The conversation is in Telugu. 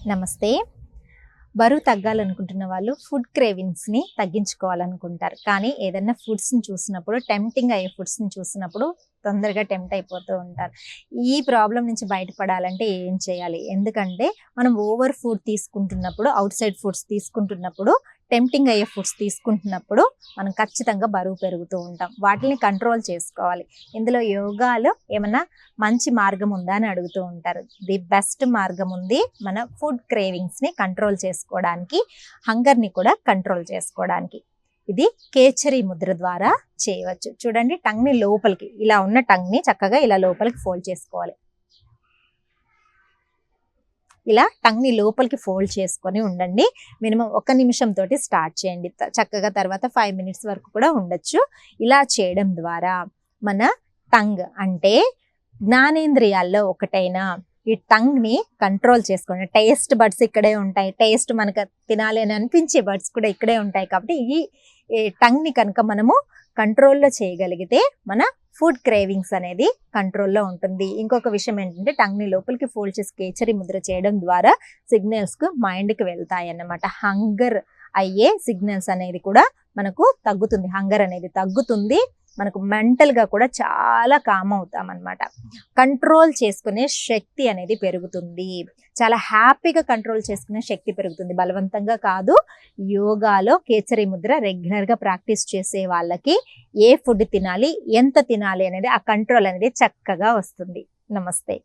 నమస్తే. బరువు తగ్గాలనుకుంటున్న వాళ్ళు ఫుడ్ క్రేవింగ్స్‌ని తగ్గించుకోవాలనుకుంటారు. కానీ ఏదన్నా ఫుడ్స్‌ని చూసినప్పుడు టెంప్టింగ్ అయ్యే ఫుడ్స్‌ని చూసినప్పుడు తొందరగా టెంప్ట్ అయిపోతూ ఉంటారు. ఈ ప్రాబ్లమ్ నుంచి బయటపడాలంటే ఏం చేయాలి? ఎందుకంటే మనం ఓవర్ ఫుడ్ తీసుకుంటున్నప్పుడు, ఔట్‌సైడ్ ఫుడ్స్ తీసుకుంటున్నప్పుడు, టెంప్టింగ్ అయ్యే ఫుడ్స్ తీసుకుంటున్నప్పుడు మనం ఖచ్చితంగా బరువు పెరుగుతూ ఉంటాం. వాటిని కంట్రోల్ చేసుకోవాలి. ఇందులో యోగాలో ఏమన్నా మంచి మార్గం ఉందా అని అడుగుతూ ఉంటారు. ది బెస్ట్ మార్గం ఉంది మన ఫుడ్ క్రేవింగ్స్‌ని కంట్రోల్ చేసుకోవడానికి, హంగర్‌ని కూడా కంట్రోల్ చేసుకోవడానికి. ఇది కేచరి ముద్ర ద్వారా చేయవచ్చు. చూడండి, టంగ్‌ని లోపలికి, ఇలా ఉన్న టంగ్‌ని చక్కగా ఇలా లోపలికి ఫోల్డ్ చేసుకోవాలి. ఇలా టంగ్‌ని లోపలికి ఫోల్డ్ చేసుకొని ఉండండి. మినిమం 1 నిమిషం తోటి స్టార్ట్ చేయండి. చక్కగా తర్వాత 5 మినిట్స్ వరకు కూడా ఉండొచ్చు. ఇలా చేయడం ద్వారా మన టంగ్ అంటే జ్ఞానేంద్రియాల్లో ఒకటైన ఈ టంగ్‌ని కంట్రోల్ చేసుకోండి. టేస్ట్ బడ్స్ ఇక్కడే ఉంటాయి. టేస్ట్ మనకు తినాలి అని అనిపించే బడ్స్ కూడా ఇక్కడే ఉంటాయి. కాబట్టి ఈ టంగ్‌ని కనుక మనము కంట్రోల్‌లో చేయగలిగితే మన ఫుడ్ క్రేవింగ్స్ అనేది కంట్రోల్‌లో ఉంటుంది. ఇంకొక విషయం ఏంటంటే టంగ్‌ని లోపలికి ఫోల్డ్ చేసి కేచరి ముద్ర చేయడం ద్వారా సిగ్నల్స్‌కు మైండ్‌కి వెళ్తాయి అన్నమాట. హంగర్ అయ్యే సిగ్నల్స్ అనేది కూడా మనకు తగ్గుతుంది. హంగర్ అనేది తగ్గుతుంది. మనకు మెంటల్‌గా కూడా చాలా కామ్ అవుతాం అన్నమాట. కంట్రోల్ చేసుకునే శక్తి అనేది పెరుగుతుంది. చాలా హ్యాపీగా కంట్రోల్ చేసుకునే శక్తి పెరుగుతుంది. బలవంతంగా కాదు. యోగాలో కేచరి ముద్ర రెగ్యులర్‌గా ప్రాక్టీస్ చేసే వాళ్ళకి ఏ ఫుడ్ తినాలి, ఎంత తినాలి అనేది ఆ కంట్రోల్ అనేది చక్కగా వస్తుంది. నమస్తే.